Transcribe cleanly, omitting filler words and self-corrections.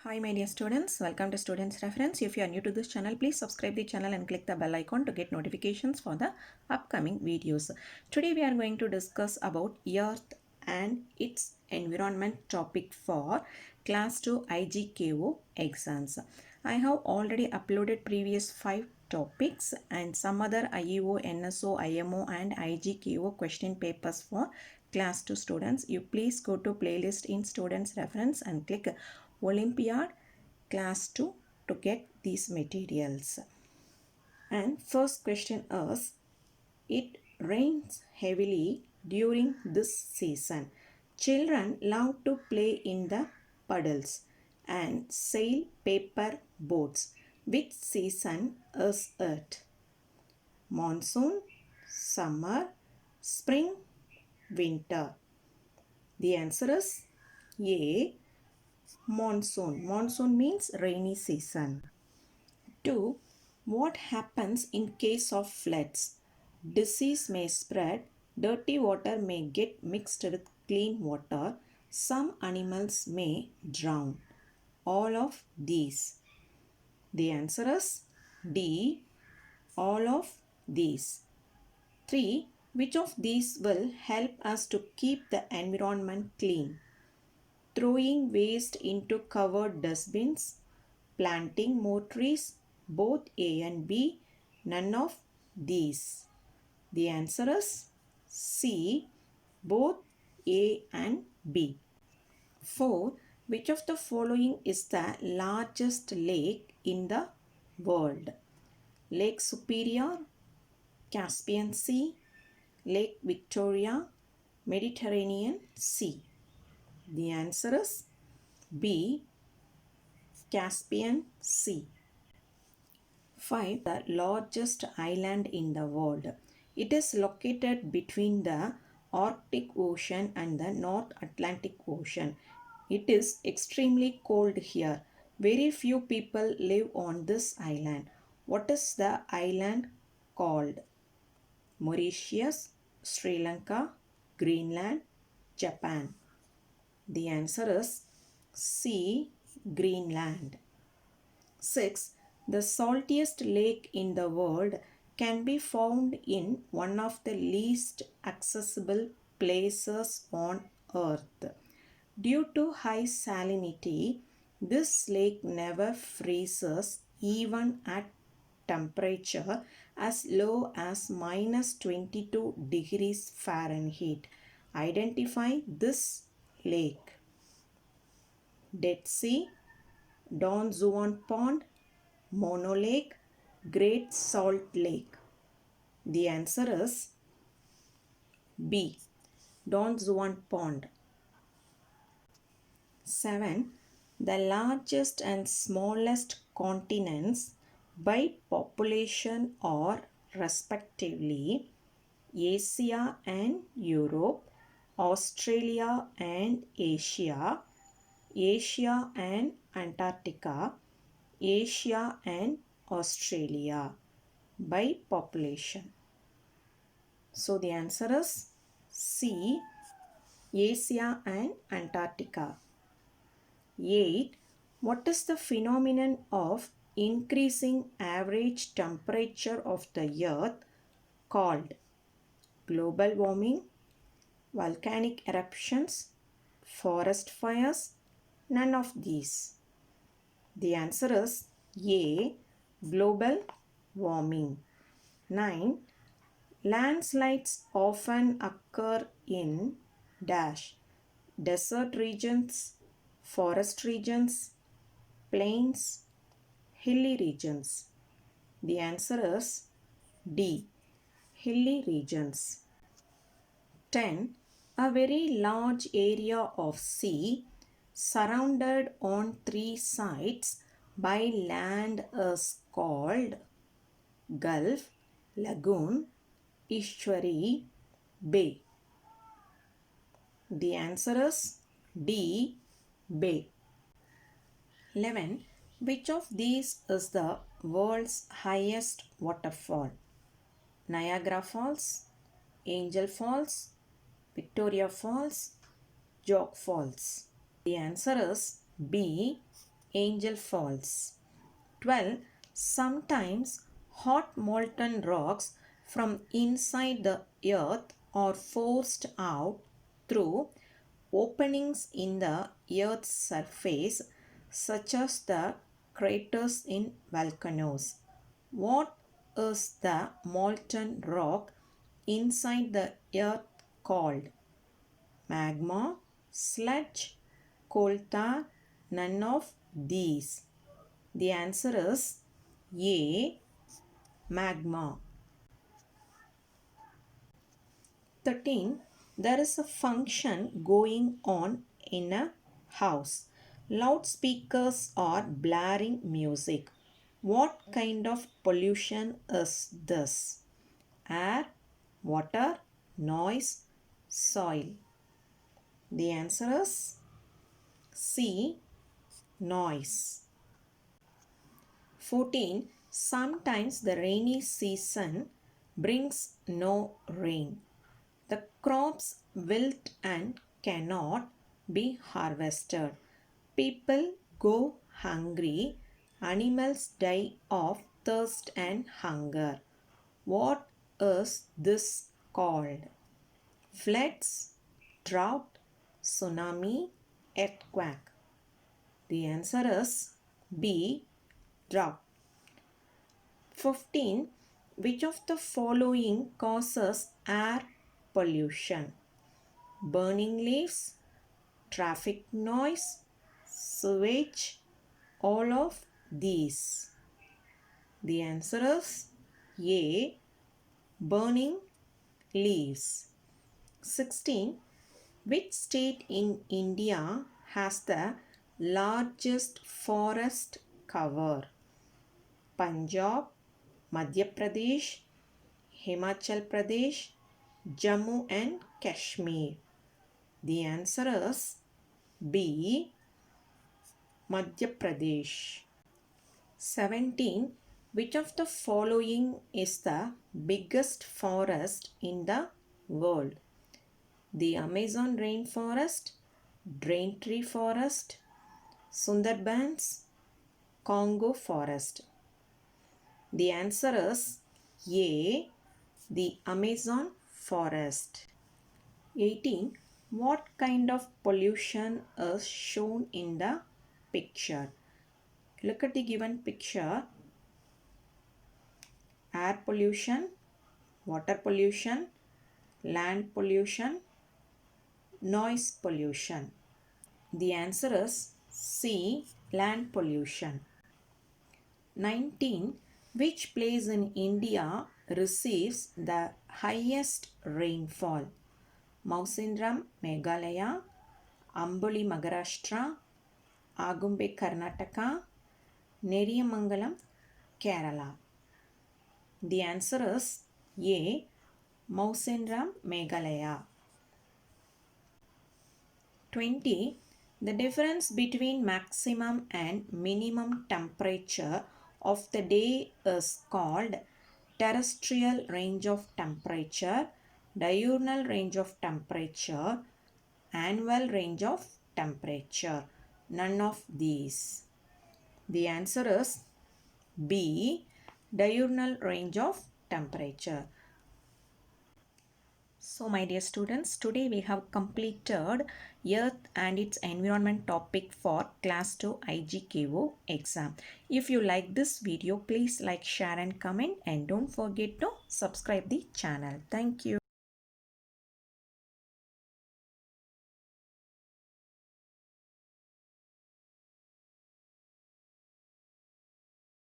Hi my dear students, welcome to Students Reference. If you are new to this channel, please subscribe the channel and click the bell icon to get notifications for the upcoming videos. Today we are going to discuss about Earth and its environment topic for Class 2 IGKO exams. I have already uploaded previous 5 topics and some other IEO, NSO, IMO and IGKO question papers for Class 2 students. You please go to playlist in Students Reference and click Olympiad Class 2 to get these materials. And first question is, it rains heavily during this season. Children love to play in the puddles and sail paper boats. Which season is it? Monsoon, summer, spring, winter. The answer is A. Monsoon. Monsoon means rainy season. 2. What happens in case of floods? Disease may spread, dirty water may get mixed with clean water, some animals may drown. All of these. The answer is D. All of these. 3. Which of these will help us to keep the environment clean? Throwing waste into covered dustbins, planting more trees, both A and B, none of these. The answer is C, both A and B. 4. Which of the following is the largest lake in the world? Lake Superior, Caspian Sea, Lake Victoria, Mediterranean Sea. The answer is B, Caspian Sea. 5. The largest island in the world. It is located between the Arctic Ocean and the North Atlantic Ocean. It is extremely cold here. Very few people live on this island. What is the island called? Mauritius, Sri Lanka, Greenland, Japan. The answer is C, Greenland. 6. The saltiest lake in the world can be found in one of the least accessible places on earth. Due to high salinity, this lake never freezes even at temperature as low as minus 22 degrees Fahrenheit. Identify this lake. Dead Sea, Don Juan Pond, Mono Lake, Great Salt Lake. The answer is B, Don Juan Pond. 7. The largest and smallest continents by population are respectively Asia and Europe, Australia and Asia, Asia and Antarctica, Asia and Australia by population. So the answer is C, Asia and Antarctica. 8. What is the phenomenon of increasing average temperature of the earth called? Global warming, volcanic eruptions, forest fires, none of these. The answer is A, global warming. 9. Landslides often occur in dash, desert regions, forest regions, plains, hilly regions. The answer is D, hilly regions. 10. A very large area of sea surrounded on 3 sides by land is called Gulf, Lagoon, Estuary, Bay. The answer is D, Bay. 11. Which of these is the world's highest waterfall? Niagara Falls, Angel Falls, Victoria Falls, Jock Falls. The answer is B, Angel Falls. 12. Sometimes hot molten rocks from inside the earth are forced out through openings in the earth's surface, such as the craters in volcanoes. What is the molten rock inside the earth called? Magma, sludge, coal tar, none of these. The answer is A. Magma. 13. There is a function going on in a house. Loudspeakers are blaring music. What kind of pollution is this? Air, water, noise, soil. The answer is C. Noise. 14. Sometimes the rainy season brings no rain. The crops wilt and cannot be harvested. People go hungry. Animals die of thirst and hunger. What is this called? Floods, drought, tsunami, earthquake. The answer is B. Drought. 15. Which of the following causes air pollution? Burning leaves, traffic noise, sewage, all of these. The answer is A. Burning leaves. 16. Which state in India has the largest forest cover? Punjab, Madhya Pradesh, Himachal Pradesh, Jammu and Kashmir. The answer is B. Madhya Pradesh. 17. Which of the following is the biggest forest in the world? The Amazon rainforest, Daintree forest, Sundarbans, Congo forest. The answer is A. The Amazon forest. 18. What kind of pollution is shown in the picture? Look at the given picture. Air pollution, water pollution, land pollution, noise pollution. The answer is C. Land pollution. 19. Which place in India receives the highest rainfall? Mausinram, Meghalaya, Amboli, Maharashtra, Agumbe, Karnataka, Neriyamangalam, Kerala. The answer is A. Mausinram, Meghalaya. 20. The difference between maximum and minimum temperature of the day is called terrestrial range of temperature, diurnal range of temperature, annual range of temperature. None of these. The answer is B. Diurnal range of temperature. So my dear students, today we have completed Earth and its environment topic for class 2 IGKO exam. If you like this video, please like, share and comment, and don't forget to subscribe the channel. Thank you.